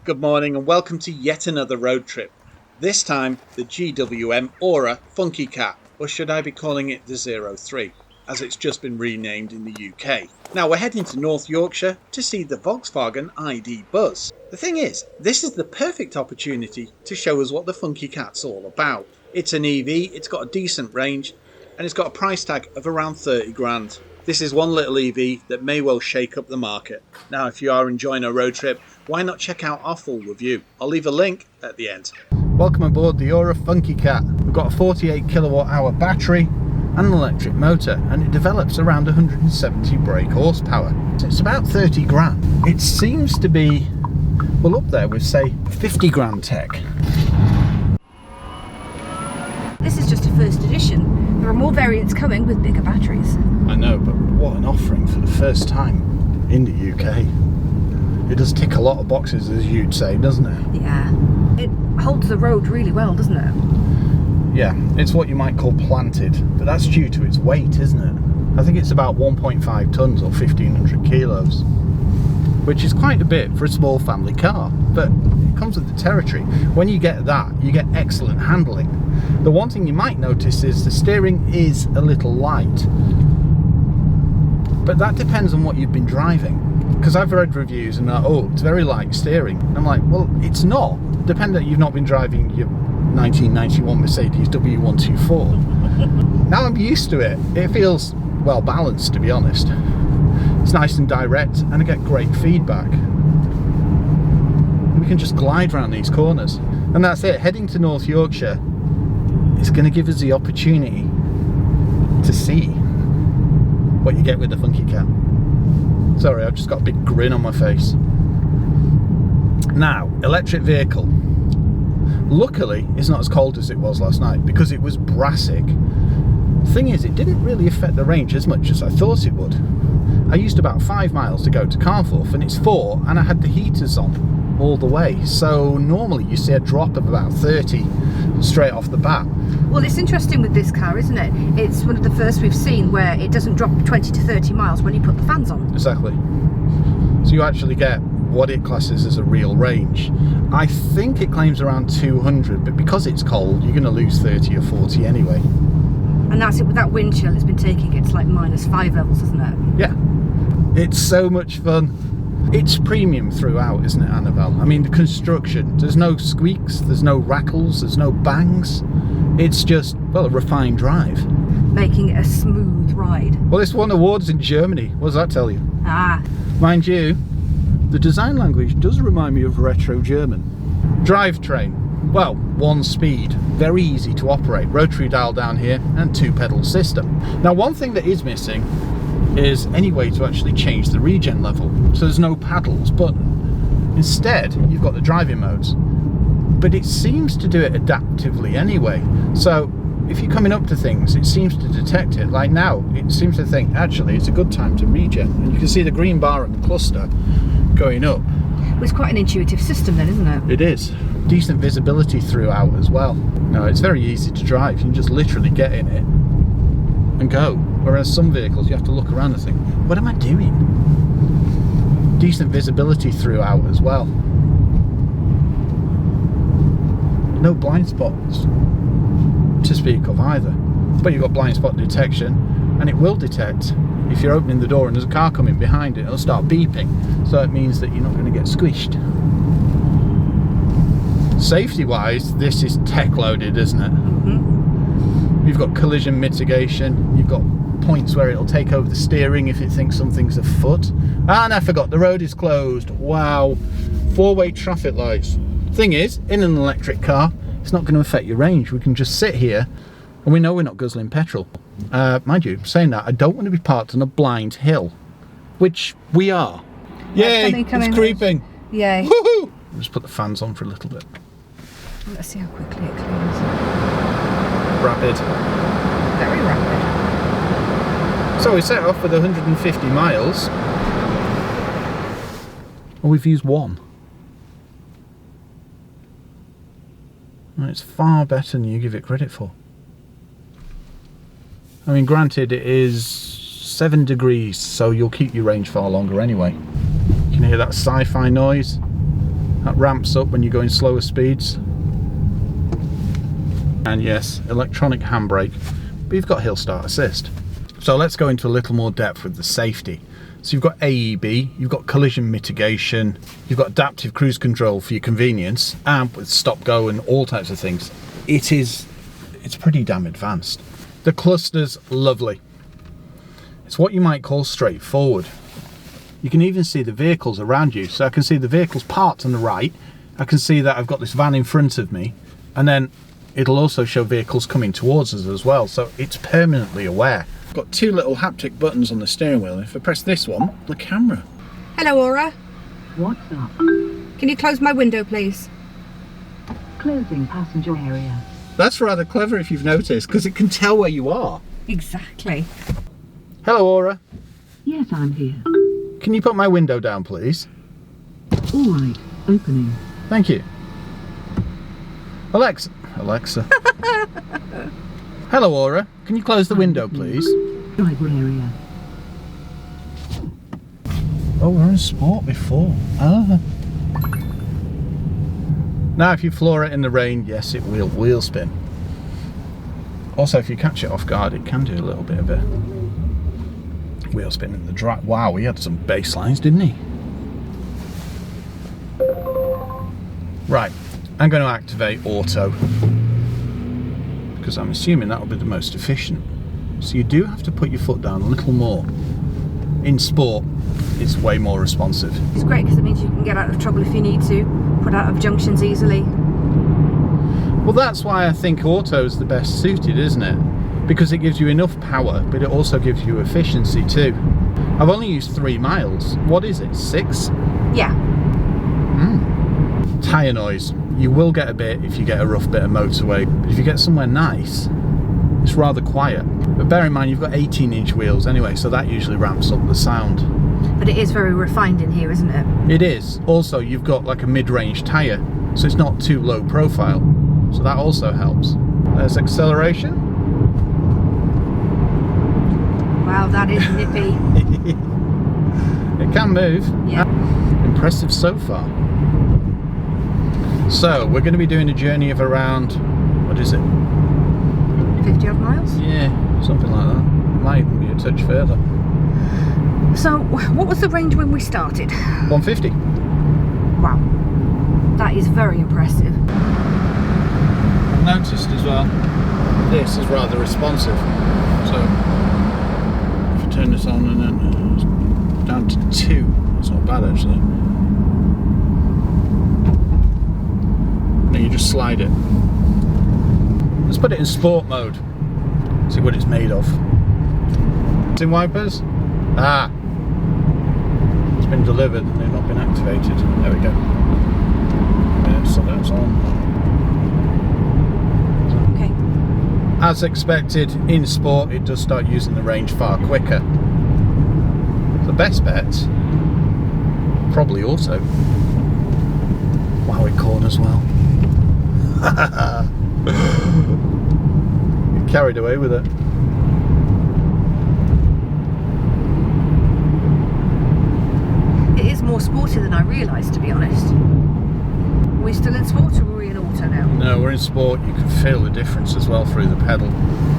Good morning and welcome to yet another road trip. This time the GWM Ora Funky Cat, or should I be calling it the 03, as it's just been renamed in the UK. Now we're heading to North Yorkshire to see the Volkswagen ID Buzz. The thing is, this is the perfect opportunity to show us what the Funky Cat's all about. It's an EV, it's got a decent range, and it's got a price tag of around 30 grand. This is one little EV that may well shake up the market. Now, if you are enjoying our road trip, why not check out our full review? I'll leave a link at the end. Welcome aboard the Ora Funky Cat. We've got a 48 kilowatt hour battery and an electric motor, and it develops around 170 brake horsepower. So it's about 30 grand. It seems to be, well, up there with, say, 50 grand tech. This is just a first edition. There are more variants coming with bigger batteries. I know, but what an offering for the first time in the UK. It does tick a lot of boxes, as you'd say, doesn't it? Yeah. It holds the road really well, doesn't it? Yeah, it's what you might call planted, but that's due to its weight, isn't it? I think it's about 1.5 tonnes or 1,500 kilos, which is quite a bit for a small family car, but it comes with the territory. When you get that, you get excellent handling. The one thing you might notice is the steering is a little light, but that depends on what you've been driving. Because I've read reviews and oh, it's very light steering. I'm like, well, it's not. Depending, you've not been driving your 1991 Mercedes W124. Now I'm used to it. It feels well balanced, to be honest. It's nice and direct, and I get great feedback. We can just glide around these corners, and that's it. Heading to North Yorkshire is going to give us the opportunity to see what you get with the Funky Cat. Sorry, I've just got a big grin on my face. Now, electric vehicle. Luckily, it's not as cold as it was last night because it was brassic. Thing is, it didn't really affect the range as much as I thought it would. I used about 5 miles to go to Carnforth, and it's 4, and I had the heaters on all the way. So normally you see a drop of about 30 straight off the bat. Well, it's interesting with this car, isn't it? It's one of the first we've seen where it doesn't drop 20 to 30 miles when you put the fans on. Exactly. So you actually get what it classes as a real range. I think it claims around 200, but because it's cold, you're going to lose 30 or 40 anyway. And that's it with that wind chill it's been taking. It's like -5 levels, isn't it? Yeah. It's so much fun. It's premium throughout, isn't it, Annabelle? I mean, the construction, there's no squeaks, there's no rattles, there's no bangs. It's just, well, a refined drive. Making it a smooth ride. Well, it's won awards in Germany. What does that tell you? Ah. Mind you, the design language does remind me of retro German. Drivetrain, well, 1 speed, very easy to operate, rotary dial down here, and 2-pedal system. Now, one thing that is missing is any way to actually change the regen level. So there's no paddles button. Instead, you've got the driving modes. But it seems to do it adaptively anyway. So if you're coming up to things, it seems to detect it. Like now, it seems to think, actually, it's a good time to regen. And you can see the green bar and the cluster going up. Well, it's quite an intuitive system then, isn't it? It is. Decent visibility throughout as well. No, it's very easy to drive. You can just literally get in it and go. Whereas some vehicles, you have to look around and think, what am I doing? Decent visibility throughout as well. No blind spots to speak of either. But you've got blind spot detection, and it will detect if you're opening the door and there's a car coming behind it. It'll start beeping, so it means that you're not going to get squished. Safety wise, this is tech loaded, isn't it? Mm-hmm. You've got collision mitigation, you've got points where it'll take over the steering if it thinks something's afoot. And I forgot, the road is closed. Wow. 4-way traffic lights. Thing is, in an electric car, it's not going to affect your range. We can just sit here and we know we're not guzzling petrol. Mind you, saying that, I don't want to be parked on a blind hill, which we are. Yay, it's creeping. Yay. Woohoo! I'll just put the fans on for a little bit. Let's see how quickly it clears. Rapid. Very rapid. So we set off with 150 miles. And we've used 1. And it's far better than you give it credit for. I mean, granted, it is 7 degrees, so you'll keep your range far longer anyway. You can hear that sci-fi noise. That ramps up when you're going slower speeds. And yes, electronic handbrake, but you've got hill start assist. So let's go into a little more depth with the safety. So you've got AEB, you've got collision mitigation, you've got adaptive cruise control for your convenience, and with stop go and all types of things. It's pretty damn advanced. The cluster's lovely. It's what you might call straightforward. You can even see the vehicles around you. So I can see the vehicles parked on the right. I can see that I've got this van in front of me, and then it'll also show vehicles coming towards us as well. So it's permanently aware. I've got two little haptic buttons on the steering wheel. If I press this one, the camera. Hello, Ora. What's up? Can you close my window, please? Closing passenger area. That's rather clever if you've noticed, because it can tell where you are. Exactly. Hello, Ora. Yes, I'm here. Can you put my window down, please? All right, opening. Thank you. Alexa. Hello, Ora. Can you close the window, please? Driver area. Oh, we're in sport before. Ah. Now, if you floor it in the rain, yes, it will wheel spin. Also, if you catch it off guard, it can do a little bit of a wheel spin in the drive. Wow, he had some bass lines, didn't he? Right, I'm going to activate auto, because I'm assuming that will be the most efficient. So you do have to put your foot down a little more. In sport, it's way more responsive. It's great because it means you can get out of trouble if you need to, put out of junctions easily. Well, that's why I think auto is the best suited, isn't it? Because it gives you enough power, but it also gives you efficiency too. I've only used 3 miles. What is it, 6? Yeah. Tyre noise. You will get a bit if you get a rough bit of motorway, but if you get somewhere nice, it's rather quiet. But bear in mind, you've got 18-inch wheels anyway, so that usually ramps up the sound. But it is very refined in here, isn't it? It is. Also, you've got like a mid-range tyre, so it's not too low profile. So that also helps. There's acceleration. Wow, that is nippy. It can move. Yeah. Impressive so far. So we're going to be doing a journey of around, what is it? 50 odd miles? Yeah, something like that. Might even be a touch further. So, what was the range when we started? 150. Wow. That is very impressive. I've noticed as well, this is rather responsive. So if I turn this on and then it's down to 2, that's not bad actually. Then you just slide it. Let's put it in sport mode. See what it's made of. It's in wipers. Ah, it's been delivered and they've not been activated. There we go. Yeah, so that's on. Okay. As expected, in sport it does start using the range far quicker. The best bet, probably auto. Wow, it corners well. You're carried away with it. It is more sporty than I realised, to be honest. Are we still in sport or are we in auto now? No, we're in sport. You can feel the difference as well through the pedal.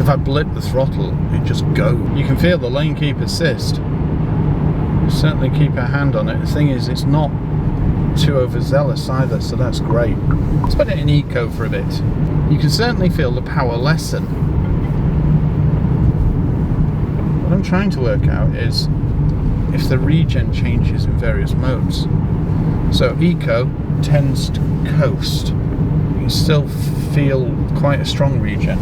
If I blip the throttle, it just goes. You can feel the lane keep assist. You certainly keep a hand on it. The thing is, it's not too overzealous either, so that's great. Let's put it in eco for a bit. You can certainly feel the power lessen. What I'm trying to work out is if the regen changes in various modes. So eco tends to coast. You can still feel quite a strong regen.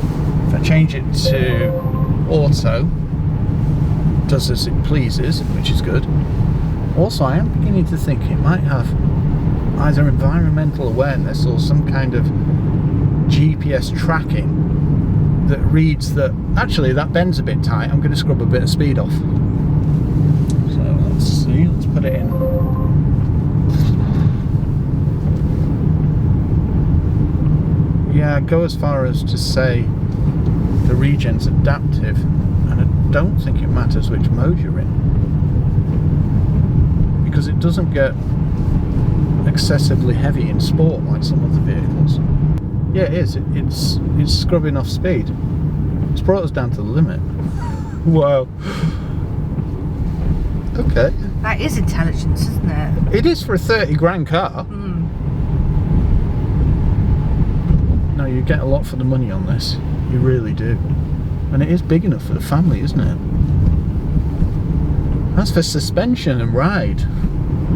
If I change it to auto, it does as it pleases, which is good. Also, I am beginning to think it might have either environmental awareness or some kind of GPS tracking that reads that actually that bend's a bit tight, I'm going to scrub a bit of speed off. So let's see, let's put it in. Yeah, go as far as to say the regen's adaptive, and I don't think it matters which mode you're in, because it doesn't get excessively heavy in sport like some of the vehicles. Yeah, it is. It's scrubbing off speed. It's brought us down to the limit. Wow. Okay. That is intelligence, isn't it? It is for a 30 grand car. No, you get a lot for the money on this. You really do. And it is big enough for the family, isn't it? As for suspension and ride,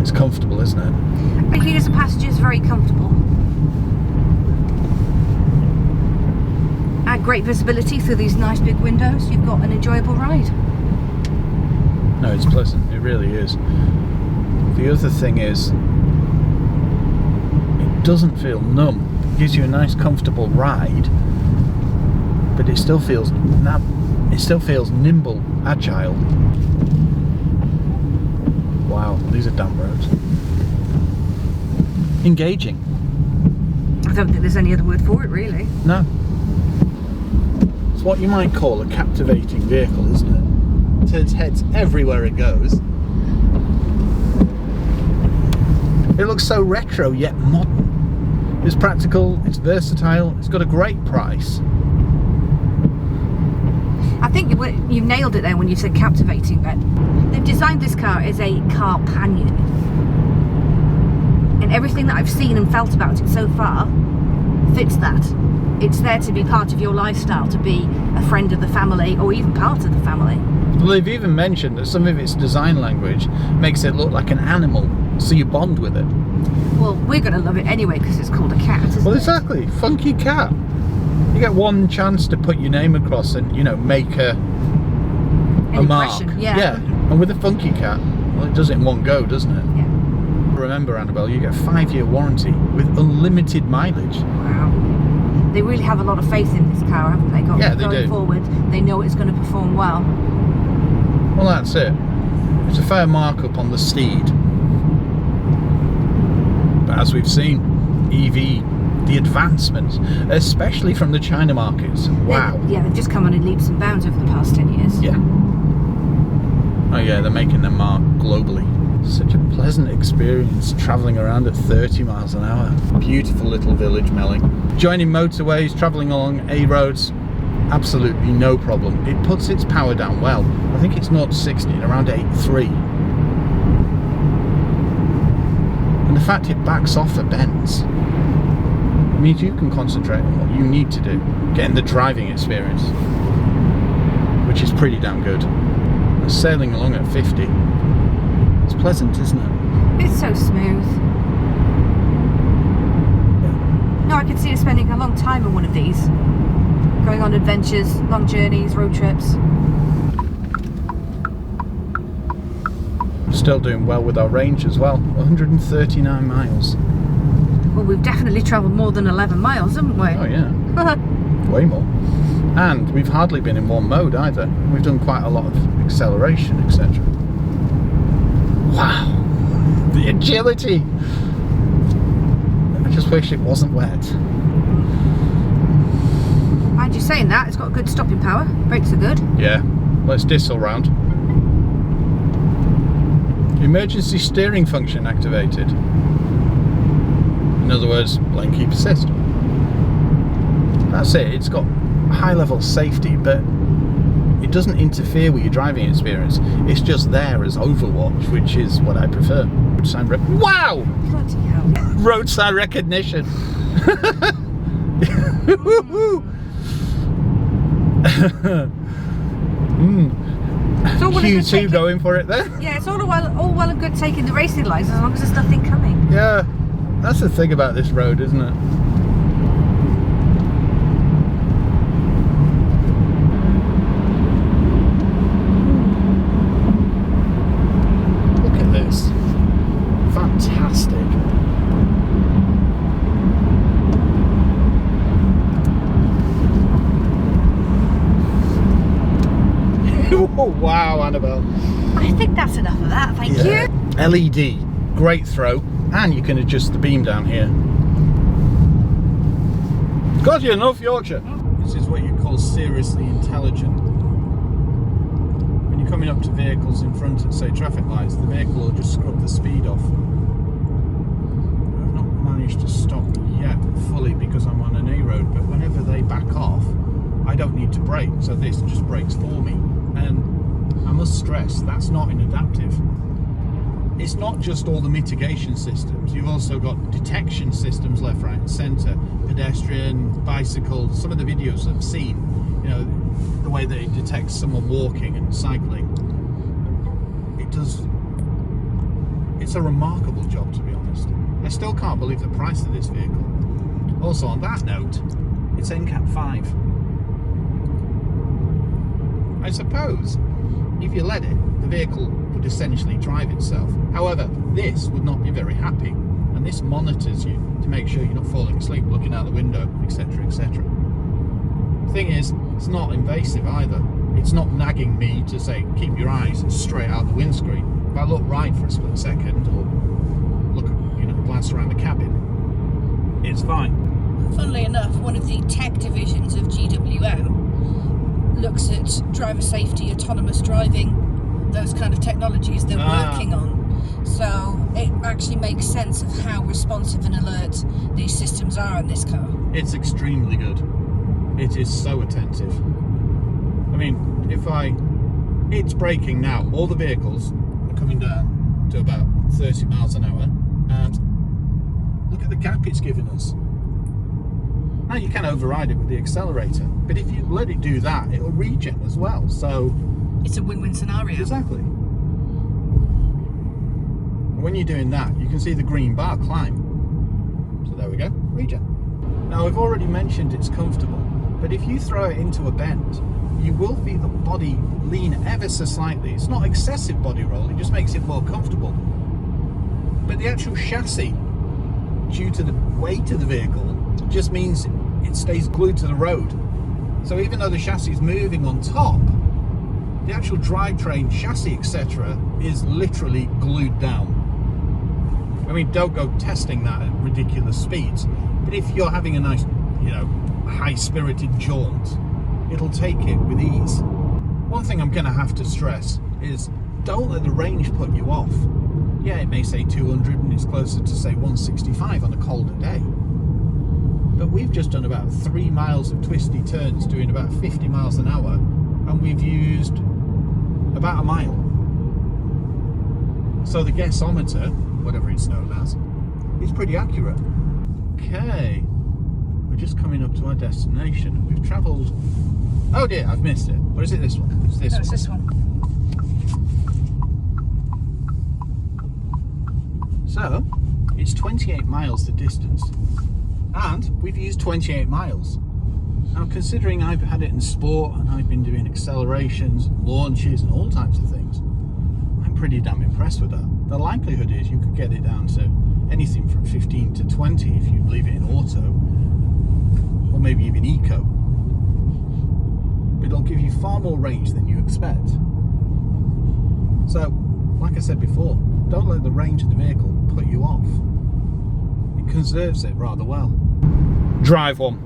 it's comfortable, isn't it? I think as a passenger is very comfortable. At great visibility through these nice big windows, you've got an enjoyable ride. No, it's pleasant. It really is. The other thing is, it doesn't feel numb. It gives you a nice, comfortable ride, but it still feels nimble, agile. Wow, these are damp roads. Engaging. I don't think there's any other word for it, really. No. It's what you might call a captivating vehicle, isn't it? It turns heads everywhere it goes. It looks so retro yet modern. It's practical, it's versatile, it's got a great price. I think you nailed it there when you said captivating, Ben. They've designed this car as a carpanion. And everything that I've seen and felt about it so far fits that. It's there to be part of your lifestyle, to be a friend of the family or even part of the family. Well, they've even mentioned that some of its design language makes it look like an animal, so you bond with it. Well, we're going to love it anyway because it's called a cat, isn't Well, it? exactly. Funky cat. You get one chance to put your name across and, make a mark. Yeah. And with a funky cat, well, it does it in one go, doesn't it? Yeah. Remember, Annabelle, you get a 5-year warranty with unlimited mileage. Wow. They really have a lot of faith in this car, haven't they? Yeah, they going do. forward, they know it's going to perform well. Well, that's it. It's a fair markup on the Steed. But as we've seen, EV, the advancements, especially from the China markets. Wow. They've just come on in leaps and bounds over the past 10 years. Yeah. Oh yeah, they're making their mark globally. Such a pleasant experience travelling around at 30 miles an hour. Beautiful little village, Melling. Joining motorways, travelling along A roads, absolutely no problem. It puts its power down well. I think it's 0 to 60 in around 8.3. And the fact it backs off at bends means you can concentrate on what you need to do, getting the driving experience, which is pretty damn good. And sailing along at 50, it's pleasant, isn't it? It's so smooth. No, I could see us spending a long time on one of these. Going on adventures, long journeys, road trips. Still doing well with our range as well, 139 miles. Well, we've definitely travelled more than 11 miles, haven't we? Oh yeah, way more. And we've hardly been in one mode either. We've done quite a lot of acceleration, etc. Wow, the agility! I just wish it wasn't wet. And you're saying that, it's got good stopping power, brakes are good. Yeah, let's diesel round. Emergency steering function activated. In other words, lane keep assist. That's it. It's got high level safety, but it doesn't interfere with your driving experience. It's just there as overwatch, which is what I prefer. Wow! Bloody hell. Roadside recognition. It's all well and good Q2 taking- going for it there. Yeah, it's all well and good taking the racing lines as long as there's nothing coming. Yeah, that's the thing about this road, isn't it? Look at this. Fantastic. Oh, wow, Annabelle. I think that's enough of that, thank you. LED, great throw, and you can adjust the beam down here. Got you, North Yorkshire. This is what you call seriously intelligent. When you're coming up to vehicles in front of, say, traffic lights, the vehicle will just scrub the speed off. managed to stop yet fully because I'm on an A road, but whenever they back off, I don't need to brake, so this just brakes for me. And I must stress, that's not in adaptive. It's not just all the mitigation systems, you've also got detection systems left, right and centre, pedestrian, bicycle. Some of the videos I've seen, you know, the way that it detects someone walking and cycling, it's a remarkable job, to be honest. I still can't believe the price of this vehicle. Also on that note, it's NCAP 5. I suppose if you let it, the vehicle would essentially drive itself. However, this would not be very happy, and this monitors you to make sure you're not falling asleep, looking out the window, etc, etc. The thing is, it's not invasive either. It's not nagging me to say, keep your eyes straight out the windscreen. If I look right for a split second, or look, glance around the cabin, it's fine. Funnily enough, one of the tech divisions of GWM looks at driver safety, autonomous driving, those kind of technologies they're working on. So it actually makes sense of how responsive and alert these systems are in this car. It's extremely good. It is so attentive. I mean, it's braking now. All the vehicles are coming down to about 30 miles an hour, and look at the gap it's given us. Now you can override it with the accelerator, but if you let it do that, it'll regen as well. So it's a win-win scenario. Exactly. And when you're doing that, you can see the green bar climb. So there we go, regen. Now I've already mentioned it's comfortable, but if you throw it into a bend, you will feel the body lean ever so slightly. It's not excessive body roll, it just makes it more comfortable. But the actual chassis, due to the weight of the vehicle, just means it stays glued to the road. So even though the chassis is moving on top, the actual drivetrain, chassis, etc. is literally glued down. I mean, don't go testing that at ridiculous speeds, but if you're having a nice, high-spirited jaunt, it'll take it with ease. One thing I'm going to have to stress is don't let the range put you off. Yeah, it may say 200 and it's closer to say 165 on a colder day. But we've just done about 3 miles of twisty turns doing about 50 miles an hour, and we've used about a mile. So the gasometer, whatever it's known as, is pretty accurate. Okay, we're just coming up to our destination. We've travelled... Oh dear, I've missed it. Or is it this one? It's this one. It's this one. So, it's 28 miles the distance. And we've used 28 miles. Now, considering I've had it in sport and I've been doing accelerations, launches and all types of things, I'm pretty damn impressed with that. The likelihood is you could get it down to anything from 15 to 20 if you leave it in auto, or maybe even eco. But it'll give you far more range than you expect. So, like I said before, don't let the range of the vehicle put you off. It conserves it rather well. Drive one.